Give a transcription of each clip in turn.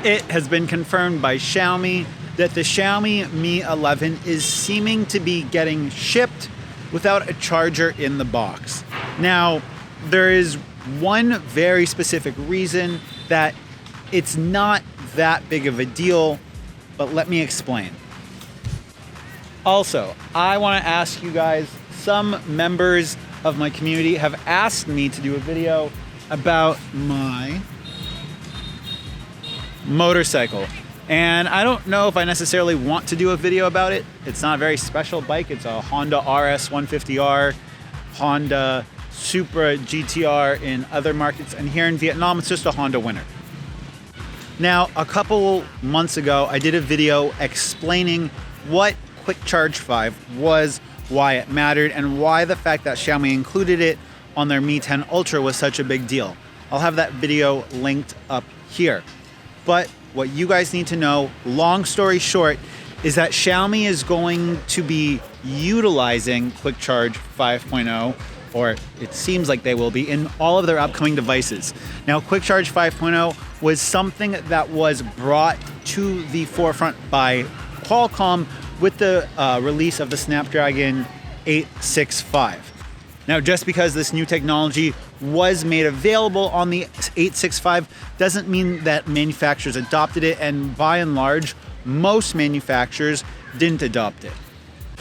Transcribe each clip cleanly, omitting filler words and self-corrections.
It has been confirmed by Xiaomi that the Xiaomi Mi 11 is seeming to be getting shipped without a charger in the box. Now, there is one very specific reason that it's not that big of a deal, but let me explain. Also, I want to ask you guys, some members of my community have asked me to do a video about my motorcycle. And I don't know if I necessarily want to do a video about it. It's not a very special bike. It's a Honda RS 150R, Honda Supra GTR in other markets. And here in Vietnam, it's just a Honda Winner. Now, a couple months ago, I did a video explaining what Quick Charge 5 was, why it mattered, and why the fact that Xiaomi included it on their Mi 10 Ultra was such a big deal. I'll have that video linked up here. But what you guys need to know, long story short, is that Xiaomi is going to be utilizing Quick Charge 5.0, or it seems like they will be, in all of their upcoming devices. Now, Quick Charge 5.0 was something that was brought to the forefront by Qualcomm with the release of the Snapdragon 865. Now, just because this new technology was made available on the 865 doesn't mean that manufacturers adopted it, and by and large, most manufacturers didn't adopt it.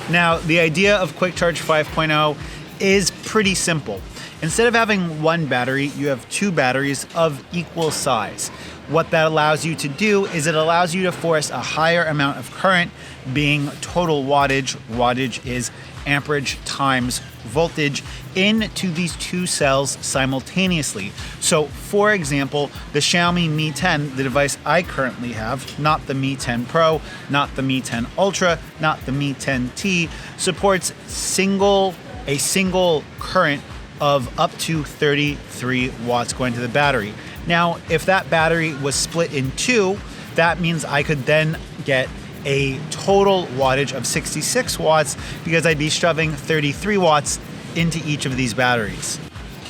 Now, the idea of Quick Charge 5.0 is pretty simple. Instead of having one battery, you have two batteries of equal size. What that allows you to do is it allows you to force a higher amount of current, being total wattage. Wattage is amperage times voltage, into these two cells simultaneously. So, for example, the Xiaomi Mi 10, the device I currently have, not the Mi 10 Pro, not the Mi 10 Ultra, not the Mi 10T, supports a single current of up to 33 watts going to the battery. Now, if that battery was split in two, that means I could then get a total wattage of 66 watts because I'd be shoving 33 watts into each of these batteries.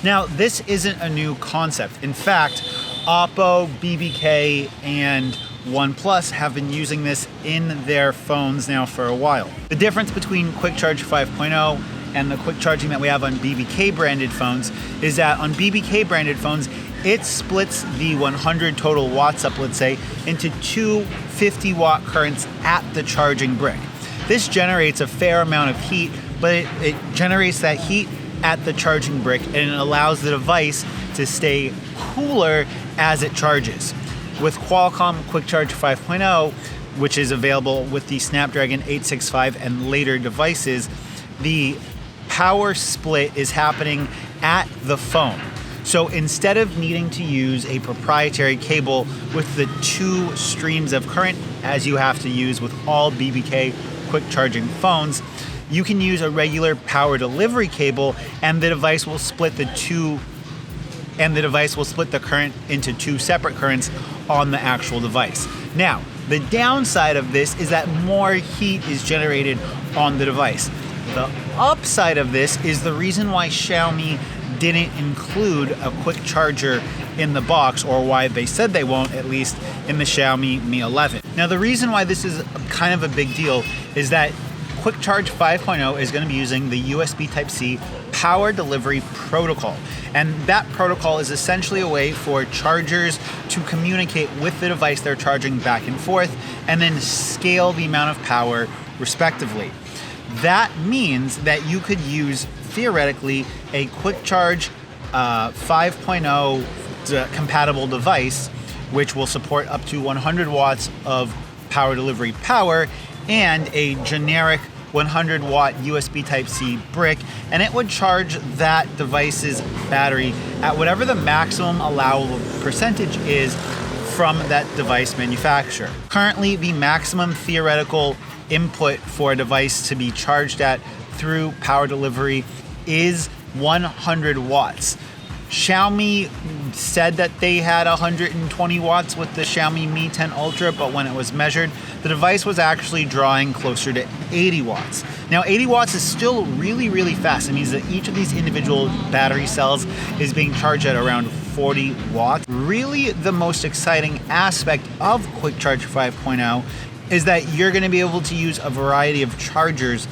Now, this isn't a new concept. In fact, Oppo, BBK, and OnePlus have been using this in their phones now for a while. The difference between Quick Charge 5.0 and the quick charging that we have on BBK branded phones is that on BBK branded phones, it splits the 100 total watts up, let's say, into two 50-watt currents at the charging brick. This generates a fair amount of heat, but it generates that heat at the charging brick, and it allows the device to stay cooler as it charges. With Qualcomm Quick Charge 5.0, which is available with the Snapdragon 865 and later devices, the power split is happening at the phone. So instead of needing to use a proprietary cable with the two streams of current, as you have to use with all BBK quick charging phones, you can use a regular power delivery cable, and the device will split the current into two separate currents on the actual device. Now, the downside of this is that more heat is generated on the device. The upside of this is the reason why Xiaomi didn't include a quick charger in the box, or why they said they won't, at least in the Xiaomi Mi 11. Now, the reason why this is kind of a big deal is that Quick Charge 5.0 is going to be using the USB Type-C power delivery protocol. And that protocol is essentially a way for chargers to communicate with the device they're charging back and forth, and then scale the amount of power respectively. That means that you could use, theoretically, a Quick Charge 5.0 compatible device, which will support up to 100 watts of power delivery power, and a generic 100 watt USB Type-C brick, and it would charge that device's battery at whatever the maximum allowable percentage is from that device manufacturer. Currently, the maximum theoretical input for a device to be charged at through power delivery is 100 watts. Xiaomi said that they had 120 watts with the Xiaomi Mi 10 Ultra, but when it was measured, the device was actually drawing closer to 80 watts. Now, 80 watts is still really, really fast. It means that each of these individual battery cells is being charged at around 40 watts. Really, the most exciting aspect of Quick Charge 5.0 is that you're going to be able to use a variety of chargers,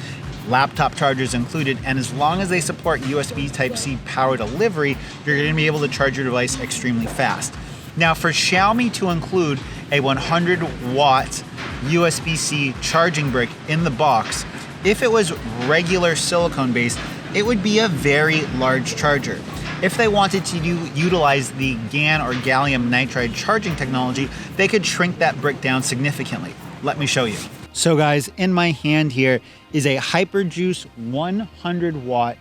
laptop chargers included, and as long as they support USB Type-C power delivery, you're going to be able to charge your device extremely fast. Now, for Xiaomi to include a 100-watt USB-C charging brick in the box, if it was regular silicone-based, it would be a very large charger. If they wanted to utilize the GaN or gallium nitride charging technology, they could shrink that brick down significantly. Let me show you. So guys, in my hand here is a Hyperjuice 100-watt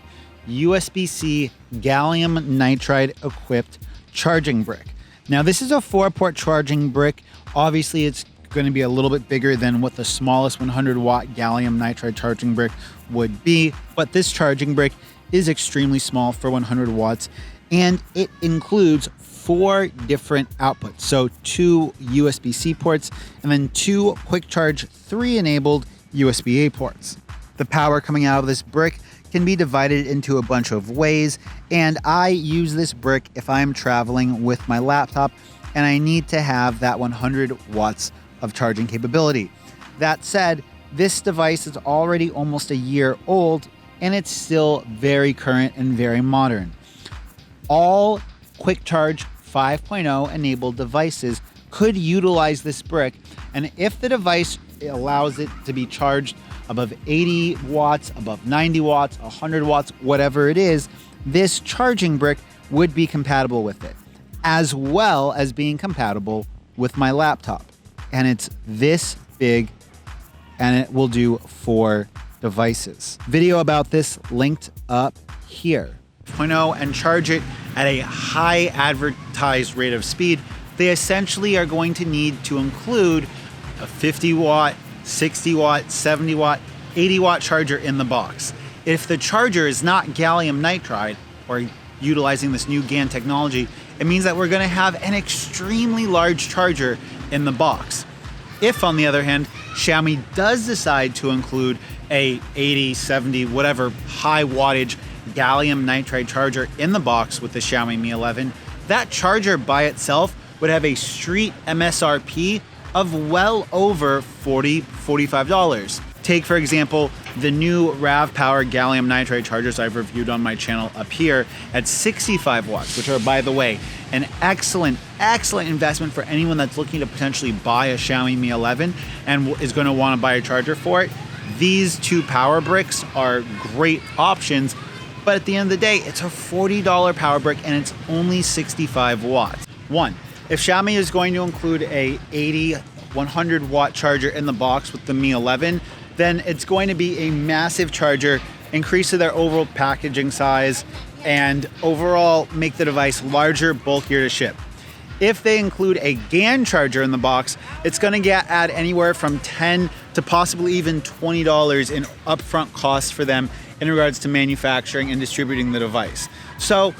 USB-C gallium nitride equipped charging brick. Now this is a 4-port charging brick. Obviously it's going to be a little bit bigger than what the smallest 100-watt gallium nitride charging brick would be, but this charging brick is extremely small for 100 watts, and it includes 4 different outputs. So 2 USB-C ports and then 2 Quick Charge 3 enabled USB-A ports. The power coming out of this brick can be divided into a bunch of ways, and I use this brick if I'm traveling with my laptop and I need to have that 100 watts of charging capability. That said, this device is already almost a year old and it's still very current and very modern. All Quick Charge 5.0 enabled devices could utilize this brick, and if the device allows it to be charged above 80 watts, above 90 watts, 100 watts, whatever it is, this charging brick would be compatible with it, as well as being compatible with my laptop. And it's this big, and it will do 4 devices. Video about this linked up here. 0.0 and charge it at a high advertised rate of speed, they essentially are going to need to include a 50 watt, 60 watt, 70 watt, 80 watt charger in the box. If the charger is not gallium nitride or utilizing this new GaN technology, it means that we're going to have an extremely large charger in the box. If, on the other hand, Xiaomi does decide to include a 80, 70, whatever high wattage gallium nitride charger in the box with the Xiaomi Mi 11, that charger by itself would have a street MSRP of well over $40, $45. Take, for example, the new RAV Power gallium nitride chargers I've reviewed on my channel up here at 65 watts, which are, by the way, an excellent investment for anyone that's looking to potentially buy a Xiaomi Mi 11 and is going to want to buy a charger for it. These 2 power bricks are great options, but at the end of the day, it's a $40 power brick and it's only 65 watts. One, if Xiaomi is going to include a 80, 100 watt charger in the box with the Mi 11, then it's going to be a massive charger, increase their overall packaging size, and overall make the device larger, bulkier to ship. If they include a GaN charger in the box, it's going to add anywhere from $10 to possibly even $20 in upfront costs for them in regards to manufacturing and distributing the device. So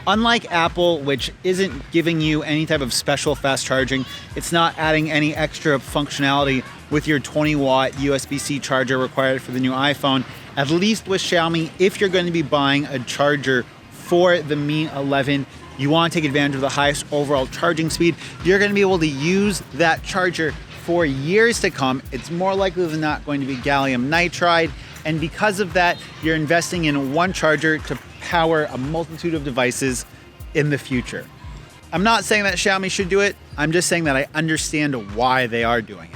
unlike Apple, which isn't giving you any type of special fast charging, it's not adding any extra functionality with your 20-watt USB-C charger required for the new iPhone. At least with Xiaomi, if you're going to be buying a charger for the Mi 11, you want to take advantage of the highest overall charging speed, you're going to be able to use that charger for years to come. It's more likely than not going to be gallium nitride, and because of that, you're investing in one charger to power a multitude of devices in the future. I'm not saying that Xiaomi should do it, I'm just saying that I understand why they are doing it.